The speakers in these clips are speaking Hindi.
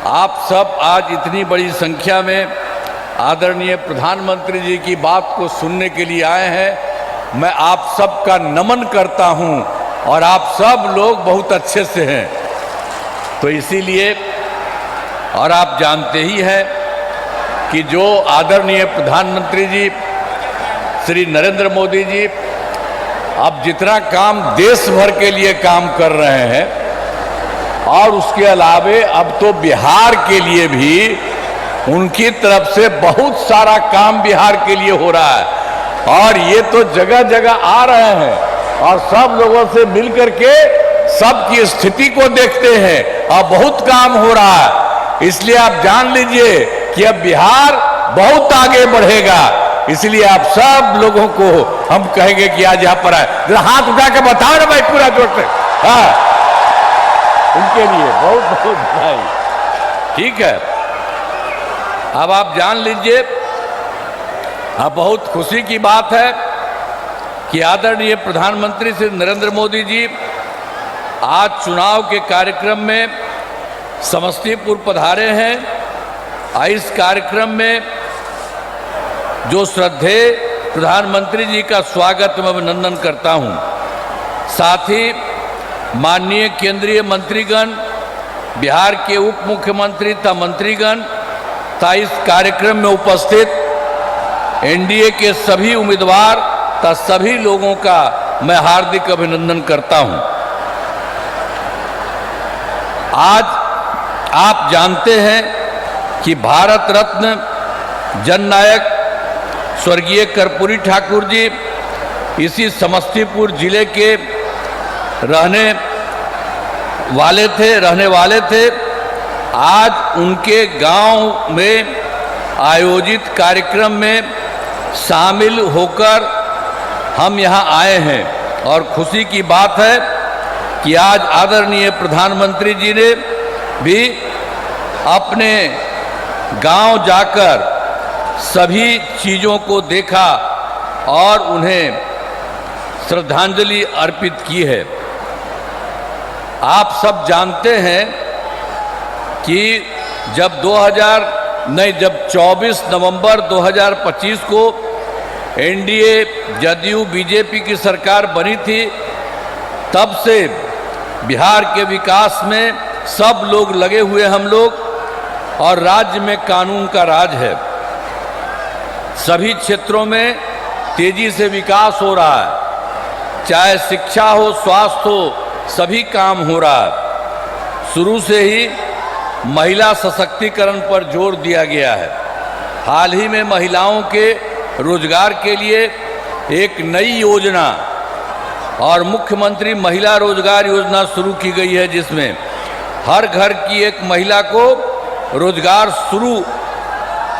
आप सब आज इतनी बड़ी संख्या में आदरणीय प्रधानमंत्री जी की बात को सुनने के लिए आए हैं। मैं आप सबका नमन करता हूं और आप सब लोग बहुत अच्छे से हैं। तो इसीलिए और आप जानते ही हैं कि जो आदरणीय प्रधानमंत्री जी श्री नरेंद्र मोदी जी अब जितना काम देश भर के लिए काम कर रहे हैं और उसके अलावे अब तो बिहार के लिए भी उनकी तरफ से बहुत सारा काम बिहार के लिए हो रहा है और ये तो जगह जगह आ रहे हैं और सब लोगों से मिलकर के सबकी स्थिति को देखते हैं और बहुत काम हो रहा है। इसलिए आप जान लीजिए कि अब बिहार बहुत आगे बढ़ेगा। इसलिए आप सब लोगों को हम कहेंगे कि आज यहां पर आए, जरा हाथ उठा के बताओ ना भाई पूरा जोर से। हाँ, उनके लिए बहुत बहुत बधाई। ठीक है, अब आप जान लीजिए, अब बहुत खुशी की बात है कि आदरणीय प्रधानमंत्री श्री नरेंद्र मोदी जी आज चुनाव के कार्यक्रम में समस्तीपुर पधारे हैं। इस कार्यक्रम में जो श्रद्धेय प्रधानमंत्री जी का स्वागत मैं अभिनंदन करता हूं। साथ ही माननीय केंद्रीय मंत्रीगण, बिहार के उप मुख्यमंत्री तथा मंत्रीगण तथा इस कार्यक्रम में उपस्थित एनडीए के सभी उम्मीदवार तथा सभी लोगों का मैं हार्दिक अभिनंदन करता हूं। आज आप जानते हैं कि भारत रत्न जननायक स्वर्गीय कर्पूरी ठाकुर जी इसी समस्तीपुर जिले के रहने वाले थे। आज उनके गांव में आयोजित कार्यक्रम में शामिल होकर हम यहां आए हैं और खुशी की बात है कि आज आदरणीय प्रधानमंत्री जी ने भी अपने गांव जाकर सभी चीज़ों को देखा और उन्हें श्रद्धांजलि अर्पित की है। आप सब जानते हैं कि जब 24 नवंबर 2025 को एनडीए जदयू बीजेपी की सरकार बनी थी, तब से बिहार के विकास में सब लोग लगे हुए हम लोग और राज्य में कानून का राज है। सभी क्षेत्रों में तेजी से विकास हो रहा है, चाहे शिक्षा हो, स्वास्थ्य हो, सभी काम हो रहा है। शुरू से ही महिला सशक्तिकरण पर जोर दिया गया है। हाल ही में महिलाओं के रोजगार के लिए एक नई योजना और मुख्यमंत्री महिला रोजगार योजना शुरू की गई है, जिसमें हर घर की एक महिला को रोजगार शुरू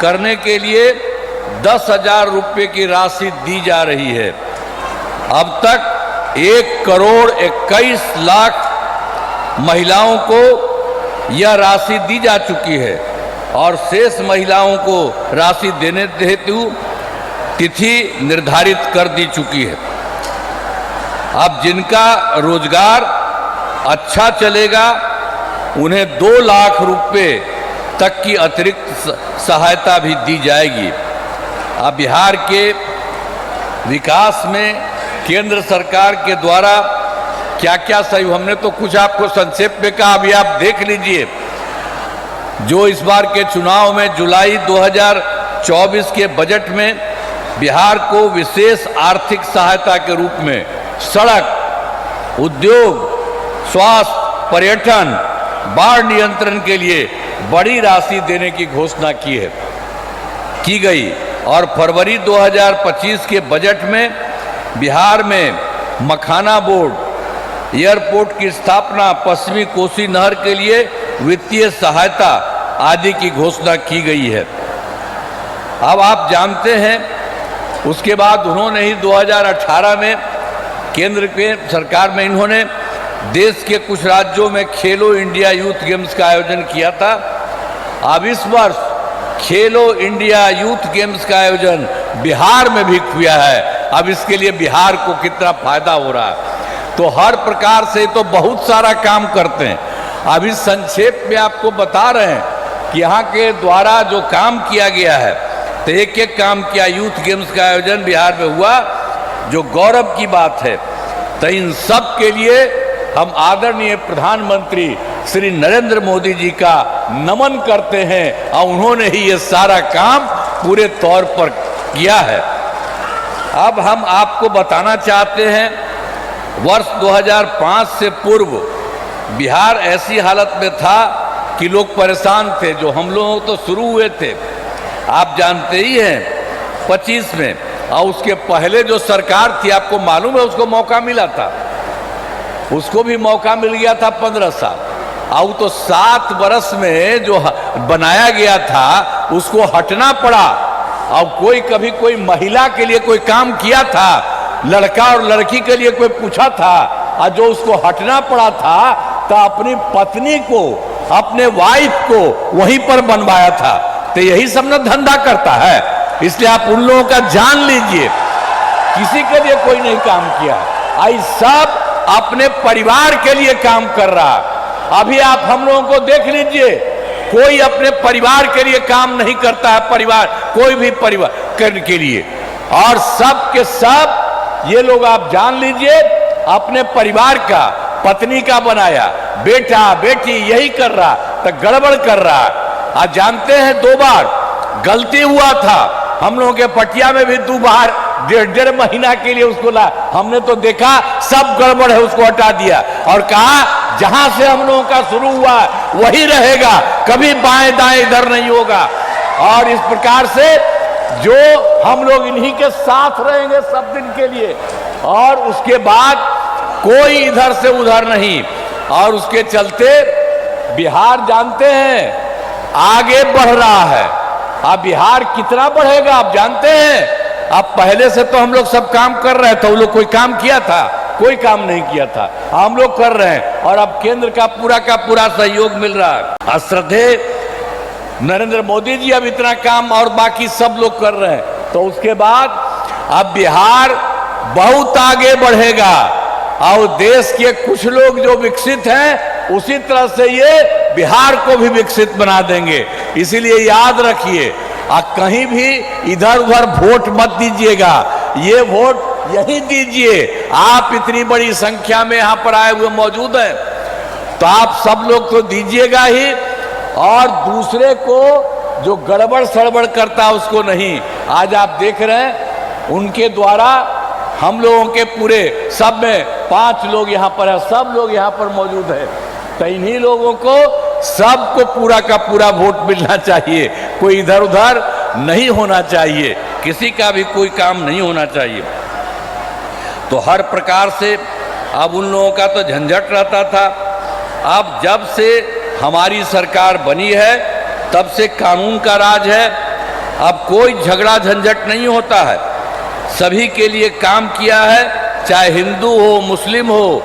करने के लिए 10,000 रुपये की राशि दी जा रही है। अब तक 1,21,00,000 महिलाओं को यह राशि दी जा चुकी है और शेष महिलाओं को राशि देने हेतु तिथि निर्धारित कर दी चुकी है। अब जिनका रोजगार अच्छा चलेगा उन्हें 2 लाख रुपए तक की अतिरिक्त सहायता भी दी जाएगी। अब बिहार के विकास में केंद्र सरकार के द्वारा क्या क्या सहयोग, हमने तो कुछ आपको संक्षेप में कहा, अभी आप देख लीजिए। जो इस बार के चुनाव में जुलाई 2024 के बजट में बिहार को विशेष आर्थिक सहायता के रूप में सड़क, उद्योग, स्वास्थ्य, पर्यटन, बाढ़ नियंत्रण के लिए बड़ी राशि देने की घोषणा की गई और फरवरी 2025 के बजट में बिहार में मखाना बोर्ड, एयरपोर्ट की स्थापना, पश्चिमी कोसी नहर के लिए वित्तीय सहायता आदि की घोषणा की गई है। अब आप जानते हैं उसके बाद उन्होंने ही 2018 में केंद्र के सरकार में इन्होंने देश के कुछ राज्यों में खेलो इंडिया यूथ गेम्स का आयोजन किया था। अब इस वर्ष खेलो इंडिया यूथ गेम्स का आयोजन बिहार में भी किया है। अब इसके लिए बिहार को कितना फायदा हो रहा है, तो हर प्रकार से तो बहुत सारा काम करते हैं। अभी संक्षेप में आपको बता रहे हैं कि यहाँ के द्वारा जो काम किया गया है, तो एक एक काम किया। यूथ गेम्स का आयोजन बिहार में हुआ, जो गौरव की बात है। तो इन सब के लिए हम आदरणीय प्रधानमंत्री श्री नरेंद्र मोदी जी का नमन करते हैं, और उन्होंने ही ये सारा काम पूरे तौर पर किया है। अब हम आपको बताना चाहते हैं, वर्ष 2005 से पूर्व बिहार ऐसी हालत में था कि लोग परेशान थे। जो हम लोग तो शुरू हुए थे, आप जानते ही हैं, 25 में, और उसके पहले जो सरकार थी, आपको मालूम है, उसको मौका मिला था, उसको भी मौका मिल गया था 15 साल। और तो 7 वर्ष में जो बनाया गया था उसको हटना पड़ा। और कोई कभी कोई महिला के लिए कोई काम किया था, लड़का और लड़की के लिए कोई पूछा था, और जो उसको हटना पड़ा था, तो अपनी पत्नी को, अपने वाइफ को वहीं पर बनवाया था। तो यही सब ना धंधा करता है। इसलिए आप उन लोगों का जान लीजिए, किसी के लिए कोई नहीं काम किया, आई सब अपने परिवार के लिए काम कर रहा। अभी आप हम लोगों को देख लीजिए, कोई अपने परिवार के लिए काम नहीं करता है, परिवार, कोई भी परिवार करने के लिए। और सब के सब ये लोग आप जान लीजिए, अपने परिवार का, पत्नी का बनाया, बेटा बेटी यही कर रहा, तो गड़बड़ कर रहा। आज जानते हैं 2 बार गलती हुआ था, हम लोगों के पटिया में भी 2 बार 1.5 महीना के लिए उसको ला, हमने तो देखा सब गड़बड़ है, उसको हटा दिया और कहा जहां से हम लोगों का शुरू हुआ वही रहेगा, कभी बाएं दाएं इधर नहीं होगा। और इस प्रकार से जो हम लोग इन्हीं के साथ रहेंगे सब दिन के लिए, और उसके बाद कोई इधर से उधर नहीं। और उसके चलते बिहार जानते हैं आगे बढ़ रहा है। अब बिहार कितना बढ़ेगा आप जानते हैं। अब पहले से तो हम लोग सब काम कर रहे थे, वो लोग कोई काम किया था, कोई काम नहीं किया था, हम लोग कर रहे हैं। और अब केंद्र का पूरा सहयोग मिल रहा है। श्रद्धेय नरेंद्र मोदी जी अब इतना काम और बाकी सब लोग कर रहे हैं, तो उसके बाद अब बिहार बहुत आगे बढ़ेगा। और देश के कुछ लोग जो विकसित हैं, उसी तरह से ये बिहार को भी विकसित बना देंगे। इसीलिए याद रखिए, कहीं भी इधर उधर वोट मत दीजिएगा, ये वोट यही दीजिए। आप इतनी बड़ी संख्या में यहाँ पर आए हुए मौजूद हैं, तो आप सब लोग तो दीजिएगा ही, और दूसरे को जो गड़बड़ सड़बड़ करता उसको नहीं। आज आप देख रहे हैं उनके द्वारा हम लोगों के पूरे सब में 5 लोग यहाँ पर है, सब लोग यहाँ पर मौजूद है। तो इन्हीं लोगों को सबको पूरा का पूरा वोट मिलना चाहिए, कोई इधर उधर नहीं होना चाहिए, किसी का भी कोई काम नहीं होना चाहिए। तो हर प्रकार से अब उन लोगों का तो झंझट रहता था। अब जब से हमारी सरकार बनी है तब से कानून का राज है, अब कोई झगड़ा झंझट नहीं होता है, सभी के लिए काम किया है, चाहे हिंदू हो, मुस्लिम हो,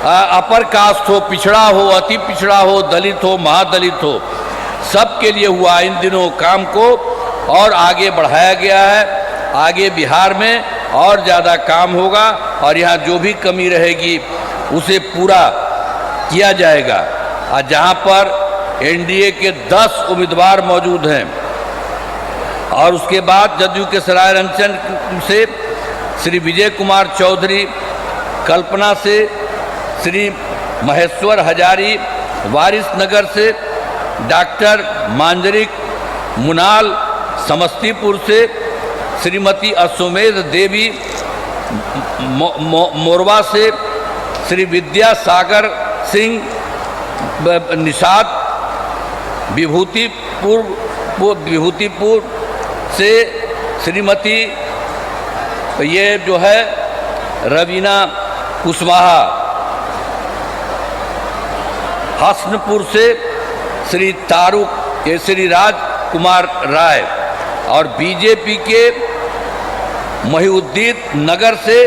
अपर कास्ट हो, पिछड़ा हो, अति पिछड़ा हो, दलित हो, महादलित हो, सबके लिए हुआ इन दिनों काम को और आगे बढ़ाया गया है। आगे बिहार में और ज़्यादा काम होगा और यहाँ जो भी कमी रहेगी उसे पूरा किया जाएगा। और जहाँ पर एनडीए के 10 उम्मीदवार मौजूद हैं और उसके बाद जदयू के सरायरंजन से श्री विजय कुमार चौधरी, कल्पना से श्री महेश्वर हजारी, वारिसनगर से डॉक्टर मांजरिक मुनाल, समस्तीपुर से श्रीमती अश्वमेध देवी, मोरवा से श्री विद्या सागर सिंह, निषाद, विभूतिपुर से श्रीमती ये जो है रवीना कुशवाहा, हसनपुर से श्री तारुक केसरी राज कुमार राय और बीजेपी के महिउद्दीन नगर से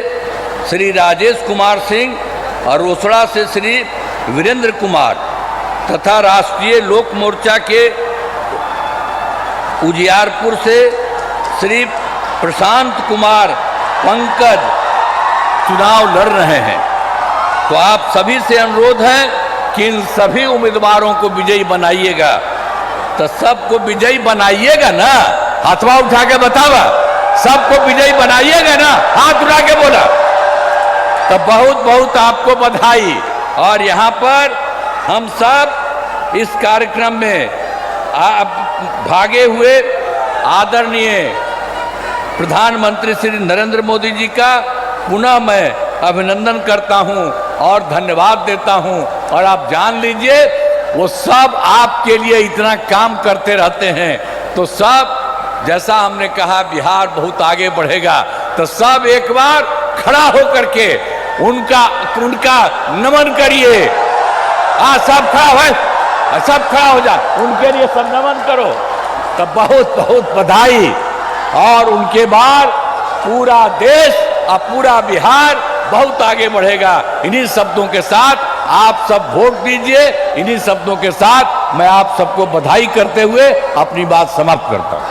श्री राजेश कुमार सिंह और रोसड़ा से श्री वीरेंद्र कुमार तथा राष्ट्रीय लोक मोर्चा के उजियारपुर से श्री प्रशांत कुमार पंकज चुनाव लड़ रहे हैं। तो आप सभी से अनुरोध है कि इन सभी उम्मीदवारों को विजयी बनाइएगा तो सबको विजयी बनाइएगा ना। हाथवा उठा के बतावा, सबको विजयी बनाइएगा ना? हाथ उठा के बोला। तो बहुत बहुत आपको बधाई। और यहाँ पर हम सब इस कार्यक्रम में भागे हुए आदरणीय प्रधानमंत्री श्री नरेंद्र मोदी जी का पुनः मैं अभिनंदन करता हूं और धन्यवाद देता हूं। और आप जान लीजिए, वो सब आपके लिए इतना काम करते रहते हैं। तो सब, जैसा हमने कहा बिहार बहुत आगे बढ़ेगा, तो सब एक बार खड़ा होकर के उनका नमन करिए। सब खड़ा हो, सब खड़ा हो जा, उनके लिए सब नमन करो। तो बहुत बहुत बधाई। और उनके बाद पूरा देश और पूरा बिहार बहुत आगे बढ़ेगा। इन्हीं शब्दों के साथ आप सब वोट दीजिए। इन्हीं शब्दों के साथ मैं आप सबको बधाई करते हुए अपनी बात समाप्त करता हूं।